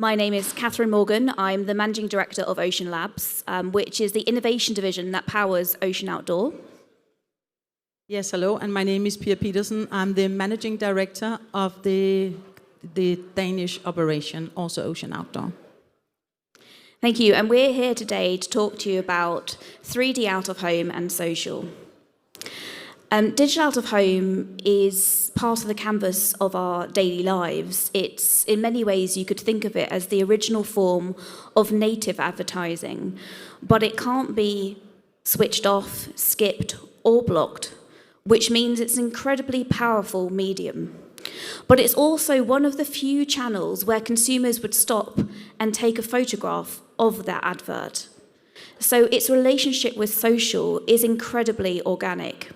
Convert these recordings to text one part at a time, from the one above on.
My name is Catherine Morgan. I'm the Managing Director of Ocean Labs, which is the innovation division that powers Ocean Outdoor. Yes, hello, and my name is Peterson. I'm the Managing Director of the Danish operation, also Ocean Outdoor. Thank you, and we're here today to talk to you about 3D out of home and social. Digital out of home is part of the canvas of our daily lives. It's, in many ways, you could think of it as the original form of native advertising, but it can't be switched off, skipped, or blocked, which means it's an incredibly powerful medium. But it's also one of the few channels where consumers would stop and take a photograph of their advert. So its relationship with social is incredibly organic.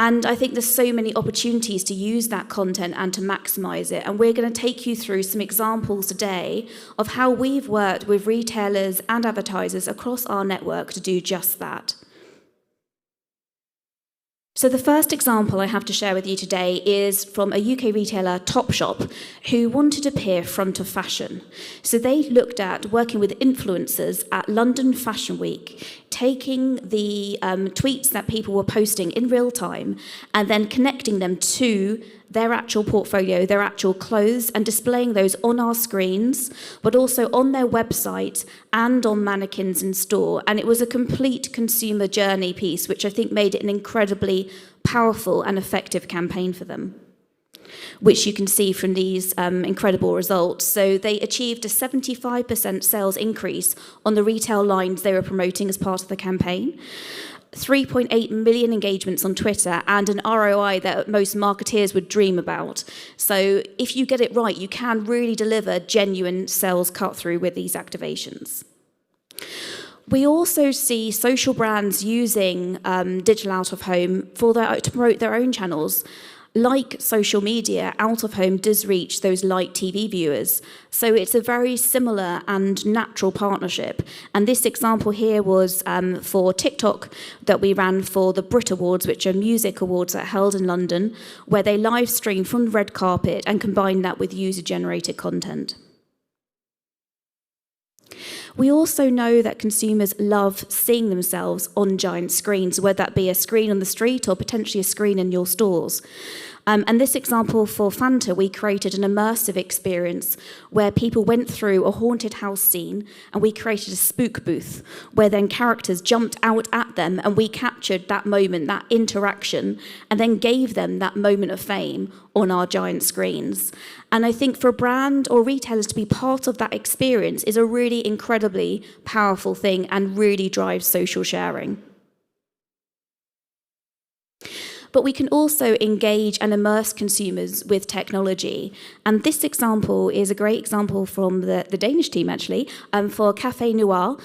And I think there's so many opportunities to use that content and to maximize it. And we're going to take you through some examples today of how we've worked with retailers and advertisers across our network to do just that. So the first example I have to share with you today is from a UK retailer, Topshop, who wanted to appear front of fashion. So they looked at working with influencers at London Fashion Week, taking the tweets that people were posting in real time and then connecting them to their actual portfolio, their actual clothes, and displaying those on our screens, but also on their website and on mannequins in store. And it was a complete consumer journey piece, which I think made it an incredibly powerful and effective campaign for them, which you can see from these incredible results. So they achieved a 75% sales increase on the retail lines they were promoting as part of the campaign, 3.8 million engagements on Twitter, and an ROI that most marketeers would dream about. So if you get it right, you can really deliver genuine sales cut-through with these activations. We also see social brands using digital out-of-home to promote their own channels. Like social media, out-of-home does reach those light TV viewers. So it's a very similar and natural partnership. And this example here was for TikTok that we ran for the Brit Awards, which are music awards that are held in London, where they live stream from the red carpet and combine that with user-generated content. We also know that consumers love seeing themselves on giant screens, whether that be a screen on the street or potentially a screen in your stores. And this example for Fanta, we created an immersive experience where people went through a haunted house scene and we created a spook booth where then characters jumped out at them and we captured that moment, that interaction, and then gave them that moment of fame on our giant screens. And I think for a brand or retailers to be part of that experience is a really incredibly powerful thing and really drives social sharing. But we can also engage and immerse consumers with technology. And this example is a great example from the Danish team, actually, for Café Noir,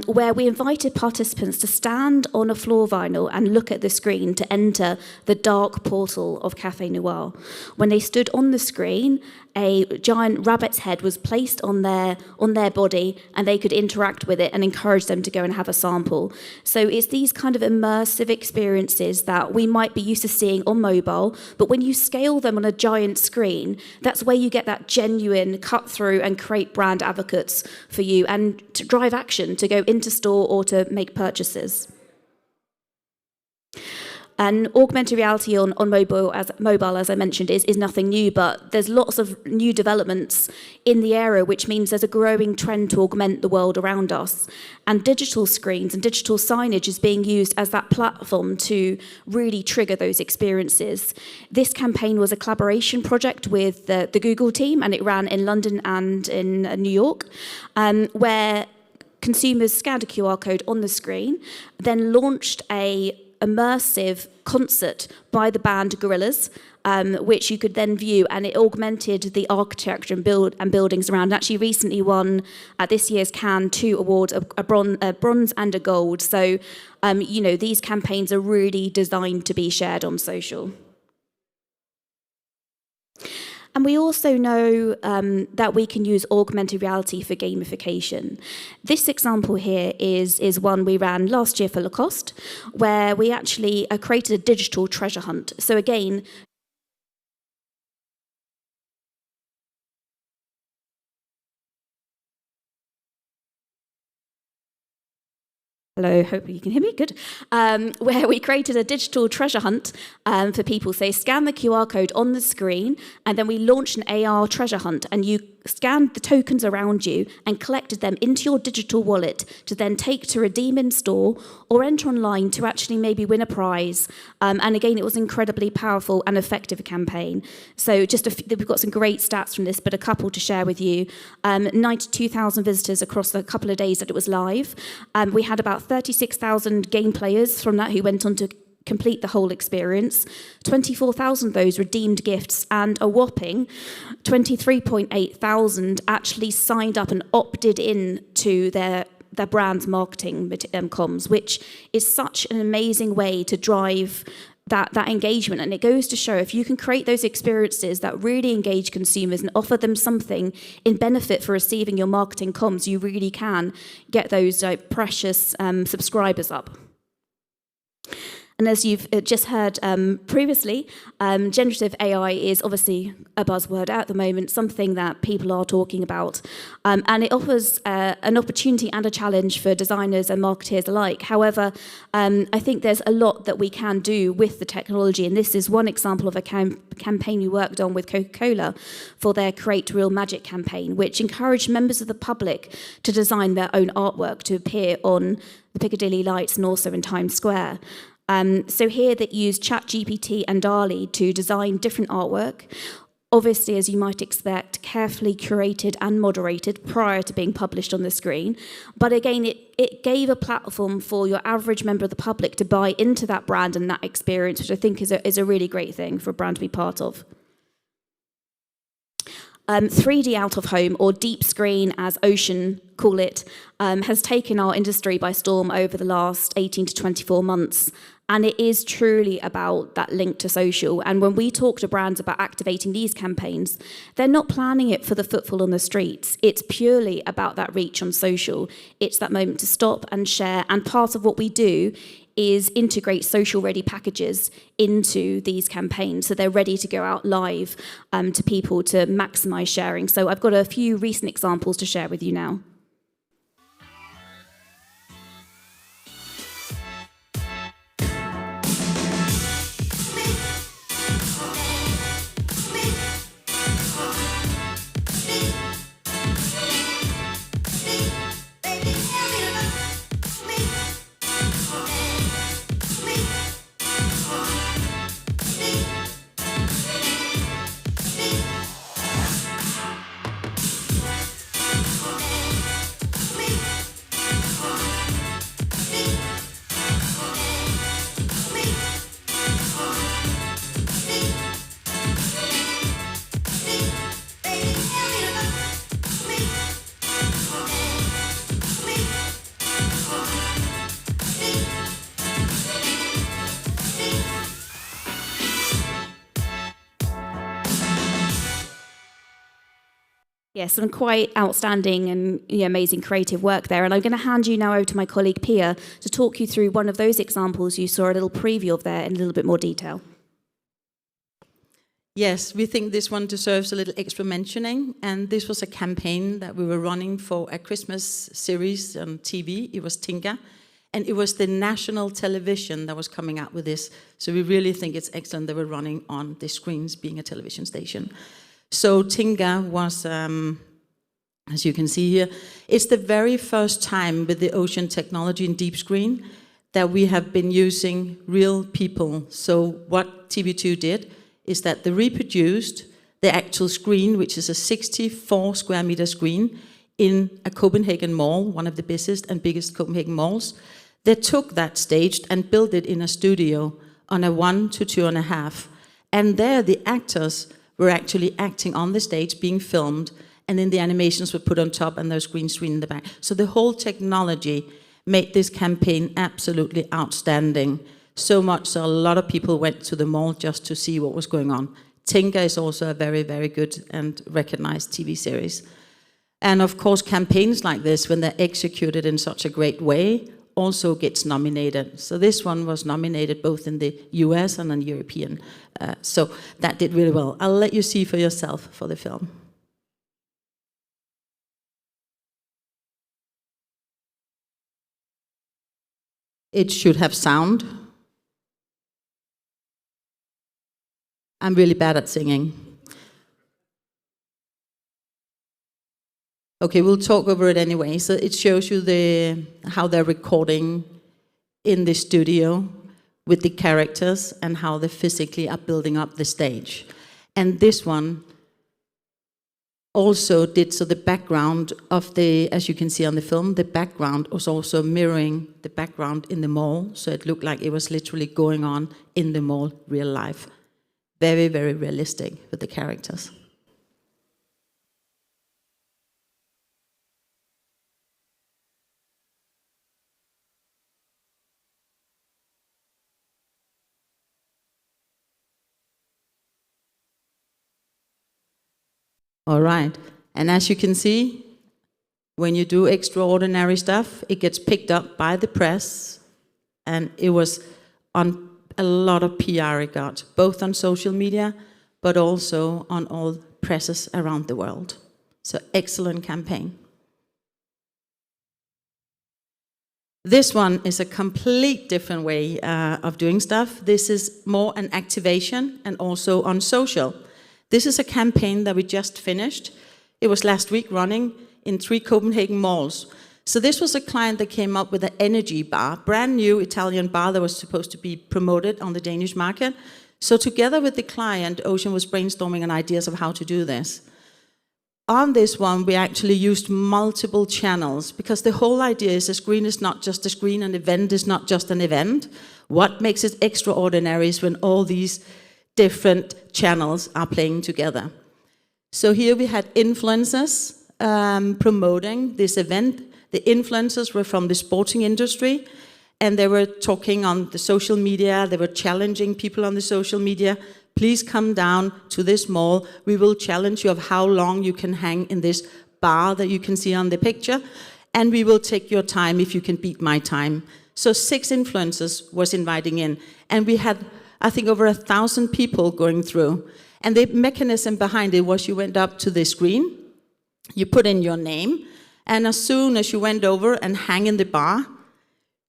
where we invited participants to stand on a floor vinyl and look at the screen to enter the dark portal of Café Noir. When they stood on the screen, a giant rabbit's head was placed on their body and they could interact with it and encourage them to go and have a sample. So it's these kind of immersive experiences that we might be used to seeing on mobile, but when you scale them on a giant screen, that's where you get that genuine cut through and create brand advocates for you and to drive action to go into store or to make purchases. And augmented reality on mobile, as I mentioned, is nothing new, but there's lots of new developments in the area, which means there's a growing trend to augment the world around us. And digital screens and digital signage is being used as that platform to really trigger those experiences. This campaign was a collaboration project with the Google team, and it ran in London and in New York, where consumers scanned a QR code on the screen, then launched a immersive concert by the band Gorillaz, which you could then view, and it augmented the architecture and buildings around. It actually recently won at this year's Cannes 2 awards, a bronze and a gold. So, these campaigns are really designed to be shared on social. And we also know that we can use augmented reality for gamification. This example here is one we ran last year for Lacoste, where we actually created a digital treasure hunt. So again, Hello, hope you can hear me, good. Where we created a digital treasure hunt for people. So they scan the QR code on the screen, and then we launched an AR treasure hunt, and you scanned the tokens around you and collected them into your digital wallet to then take to redeem in store or enter online to actually maybe win a prize. And again, it was an incredibly powerful and effective campaign. So just we've got some great stats from this, but a couple to share with you. 92,000 visitors across the couple of days that it was live. We had about 36,000 game players from that who went on to complete the whole experience. 24,000 of those redeemed gifts, and a whopping 23.8 thousand actually signed up and opted in to their brand's marketing comms, which is such an amazing way to drive that engagement. And it goes to show, if you can create those experiences that really engage consumers and offer them something in benefit for receiving your marketing comms, you really can get those precious subscribers up. And as you've just heard previously, generative AI is obviously a buzzword at the moment, something that people are talking about. And it offers an opportunity and a challenge for designers and marketeers alike. However, I think there's a lot that we can do with the technology. And this is one example of a campaign we worked on with Coca-Cola for their Create Real Magic campaign, which encouraged members of the public to design their own artwork to appear on the Piccadilly lights and also in Times Square. So here they used ChatGPT and DALL-E to design different artwork, obviously, as you might expect, carefully curated and moderated prior to being published on the screen. But again, it gave a platform for your average member of the public to buy into that brand and that experience, which I think is a really great thing for a brand to be part of. 3D out of home, or deep screen as Ocean call it, has taken our industry by storm over the last 18 to 24 months. And it is truly about that link to social. And when we talk to brands about activating these campaigns, they're not planning it for the footfall on the streets. It's purely about that reach on social. It's that moment to stop and share. And part of what we do is integrate social-ready packages into these campaigns, so they're ready to go out live to people to maximise sharing. So I've got a few recent examples to share with you now. Yes, some quite outstanding and amazing creative work there. And I'm going to hand you now over to my colleague Pia to talk you through one of those examples you saw a little preview of there in a little bit more detail. Yes, we think this one deserves a little extra mentioning. And this was a campaign that we were running for a Christmas series on TV. It was Tinga. And it was the national television that was coming out with this. So we really think it's excellent that we're running on the screens, being a television station. So Tinga was, as you can see here, it's the very first time with the Ocean technology in deep screen that we have been using real people. So what TV2 did is that they reproduced the actual screen, which is a 64 square meter screen in a Copenhagen mall, one of the busiest and biggest Copenhagen malls. They took that staged and built it in a studio on a 1 to 2.5. And there the actors were actually acting on the stage, being filmed, and then the animations were put on top and there's green screen in the back. So the whole technology made this campaign absolutely outstanding. So much so a lot of people went to the mall just to see what was going on. Tinga is also a very, very good and recognized TV series. And of course, campaigns like this, when they're executed in such a great way, also gets nominated. So this one was nominated both in the US and in European. So that did really well. I'll let you see for yourself for the film. It should have sound. I'm really bad at singing. Okay, we'll talk over it anyway. So it shows you how they're recording in the studio with the characters and how they physically are building up the stage. And this one also did, so the background of as you can see on the film, the background was also mirroring the background in the mall. So it looked like it was literally going on in the mall, real life. Very, very realistic with the characters. All right, and as you can see, when you do extraordinary stuff, it gets picked up by the press, and it was on a lot of PR it got, both on social media, but also on all presses around the world. So excellent campaign. This one is a complete different way of doing stuff. This is more an activation and also on social. This is a campaign that we just finished. It was last week running in 3 Copenhagen malls. So this was a client that came up with an energy bar, brand new Italian bar that was supposed to be promoted on the Danish market. So together with the client, Ocean was brainstorming on ideas of how to do this. On this one, we actually used multiple channels because the whole idea is a screen is not just a screen, an event is not just an event. What makes it extraordinary is when all these different channels are playing together. So here we had influencers promoting this event. The influencers were from the sporting industry, and they were talking on the social media. They were challenging people on the social media. Please come down to this mall. We will challenge you of how long you can hang in this bar that you can see on the picture, and we will take your time if you can beat my time. So 6 influencers was inviting in, and we had, I think, over 1,000 people going through. And the mechanism behind it was you went up to the screen, you put in your name, and as soon as you went over and hang in the bar,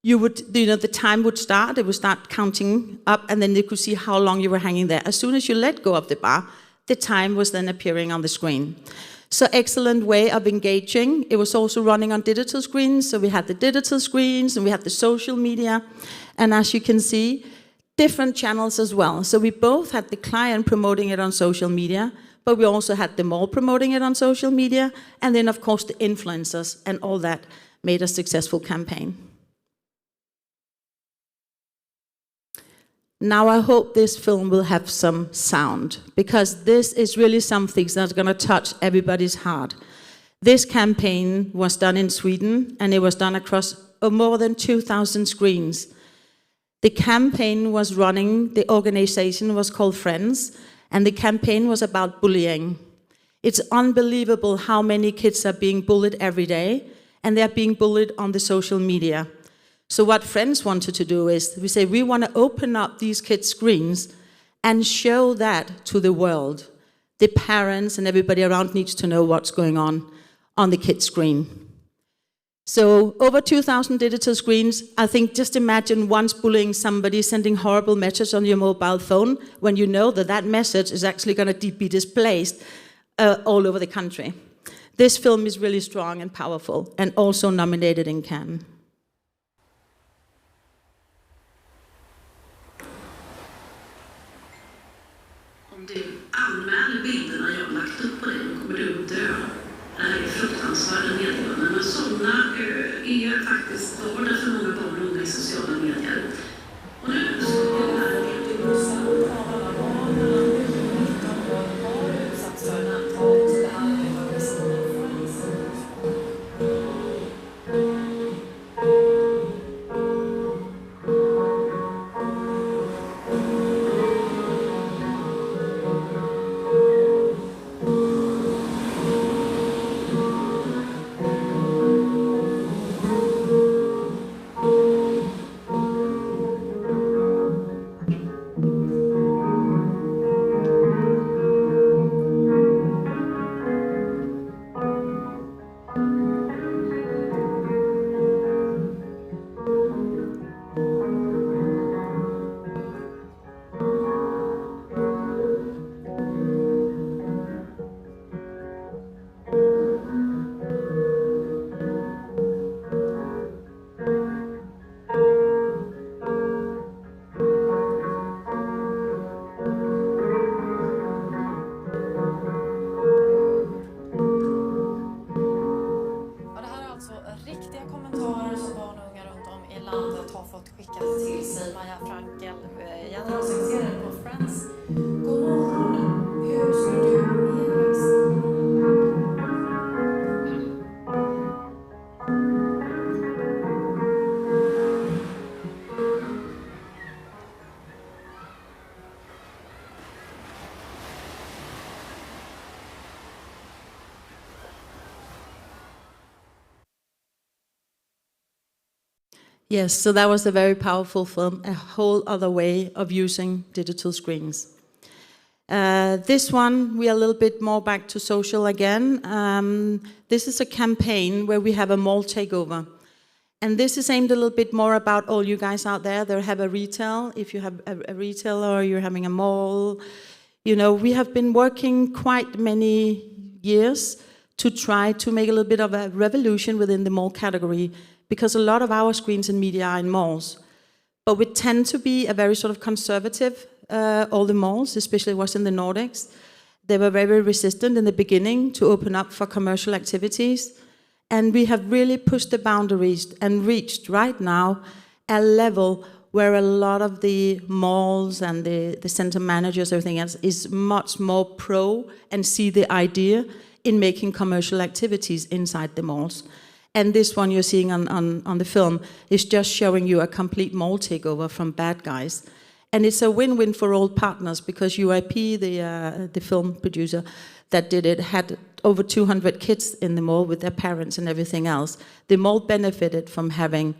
the time would start, it would start counting up, and then you could see how long you were hanging there. As soon as you let go of the bar, the time was then appearing on the screen. So excellent way of engaging. It was also running on digital screens, so we had the digital screens, and we had the social media, and as you can see, different channels as well. So we both had the client promoting it on social media, but we also had the mall promoting it on social media, and then of course the influencers, and all that made a successful campaign. Now I hope this film will have some sound, because this is really something that's going to touch everybody's heart. This campaign was done in Sweden, and it was done across more than 2,000 screens. The campaign was running, the organization was called Friends, and the campaign was about bullying. It's unbelievable how many kids are being bullied every day, and they're being bullied on the social media. So what Friends wanted to do is, we say, we want to open up these kids' screens and show that to the world. The parents and everybody around needs to know what's going on the kids' screen. So over 2,000 digital screens. I think just imagine once bullying somebody, sending horrible messages on your mobile phone, when you know that that message is actually going to be displayed all over the country. This film is really strong and powerful, and also nominated in Cannes. Om du anmäler bilderna jag har lagt upp på dig kommer du dö. Det här är fruktansvärda meddelanden. Men sådana är faktiskt vardag för många barn och unga i sociala medier. Och nu så är det här Yes, so that was a very powerful film, a whole other way of using digital screens. This one, we are a little bit more back to social again. This is a campaign where we have a mall takeover. And this is aimed a little bit more about all you guys out there that have a retail. If you have a retailer or you're having a mall, you know, we have been working quite many years to try to make a little bit of a revolution within the mall category, because a lot of our screens and media are in malls. But we tend to be a very sort of conservative, all the malls, especially what's in the Nordics. They were very resistant in the beginning to open up for commercial activities. And we have really pushed the boundaries and reached right now a level where a lot of the malls and the center managers, everything else, is much more pro and see the idea in making commercial activities inside the malls. And this one you're seeing on the film is just showing you a complete mall takeover from bad guys. And it's a win-win for all partners, because UIP, the film producer that did it, had over 200 kids in the mall with their parents and everything else. The mall benefited from having,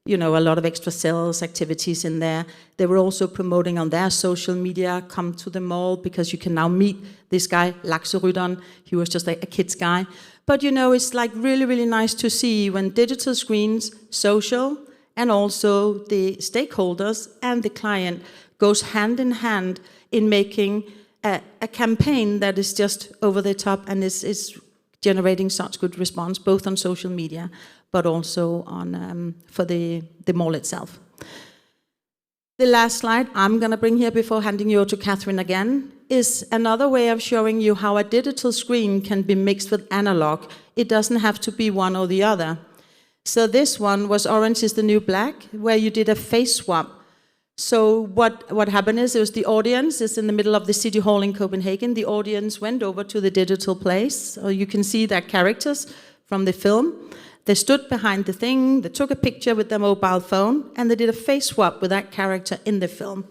you know, a lot of extra sales activities in there. They were also promoting on their social media, come to the mall, because you can now meet this guy, Lakserytteren. He was just like a kid's guy. But, you know, it's like really, really nice to see when digital screens, social, and also the stakeholders and the client goes hand in hand in making a campaign that is just over the top and is generating such good response, both on social media, but also on for the mall itself. The last slide I'm going to bring here before handing you over to Catherine again is another way of showing you how a digital screen can be mixed with analog. It doesn't have to be one or the other. So this one was Orange is the New Black, where you did a face swap. So what happened is, it was the audience is in the middle of the city hall in Copenhagen. The audience went over to the digital place. So you can see their characters from the film. They stood behind the thing, they took a picture with their mobile phone, and they did a face swap with that character in the film.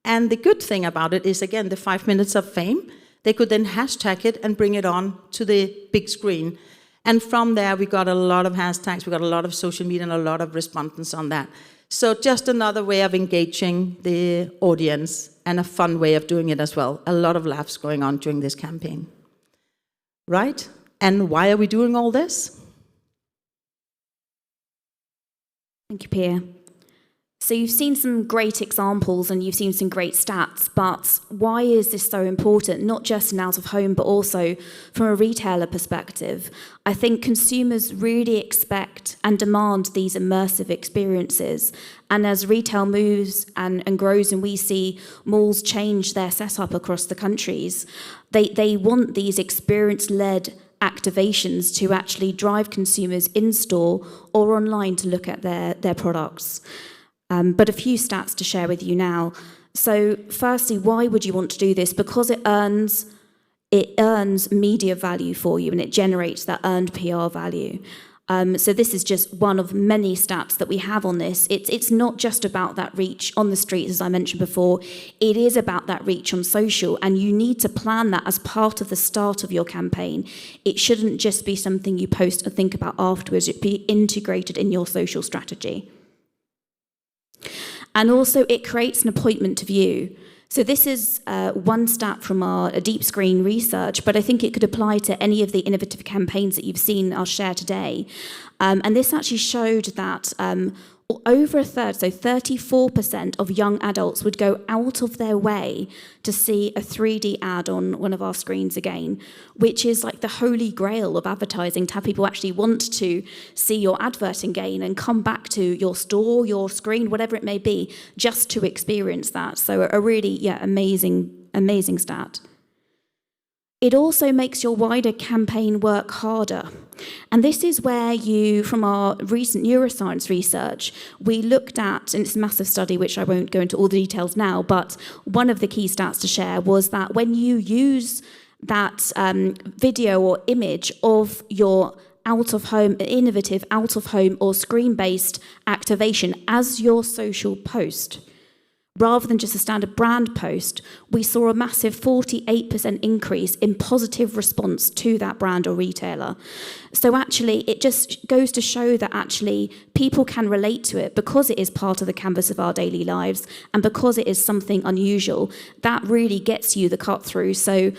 And the good thing about it is, again, the 5 minutes of fame. They could then hashtag it and bring it on to the big screen. And from there, we got a lot of hashtags, we got a lot of social media and a lot of respondents on that. So just another way of engaging the audience, and a fun way of doing it as well. A lot of laughs going on during this campaign. Right? And why are we doing all this? Thank you, Pia. So you've seen some great examples and you've seen some great stats, but why is this so important? Not just in out of home, but also from a retailer perspective. I think consumers really expect and demand these immersive experiences. And as retail moves and grows, and we see malls change their setup across the countries, they want these experience-led activations to actually drive consumers in-store or online to look at their products. But a few stats to share with you now. So firstly, why would you want to do this? Because it earns media value for you, and it generates that earned PR value. So this is just one of many stats that we have on this. It's not just about that reach on the streets, as I mentioned before. It is about that reach on social, and you need to plan that as part of the start of your campaign. It shouldn't just be something you post and think about afterwards. It be integrated in your social strategy. And also, it creates an appointment to view. So this is one stat from our deep screen research, but I think it could apply to any of the innovative campaigns that you've seen I'll share today. And this actually showed that over a third, so 34% of young adults would go out of their way to see a 3D ad on one of our screens again, which is like the holy grail of advertising, to have people actually want to see your advert again and come back to your store, your screen, whatever it may be, just to experience that. So a really, amazing stat. It also makes your wider campaign work harder. And this is where from our recent neuroscience research, we looked at, and it's a massive study, which I won't go into all the details now, but one of the key stats to share was that when you use that video or image of your out-of-home, innovative out-of-home or screen-based activation as your social post, rather than just a standard brand post, we saw a massive 48% increase in positive response to that brand or retailer. So actually, it just goes to show that actually people can relate to it because it is part of the canvas of our daily lives and because it is something unusual. That really gets you the cut through. So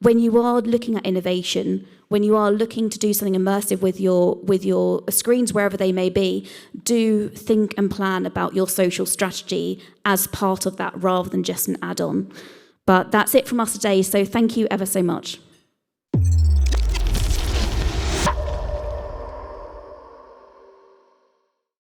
when you are looking at innovation, when you are looking to do something immersive with your screens, wherever they may be, do think and plan about your social strategy as part of that rather than just an add-on. But that's it from us today, so thank you ever so much.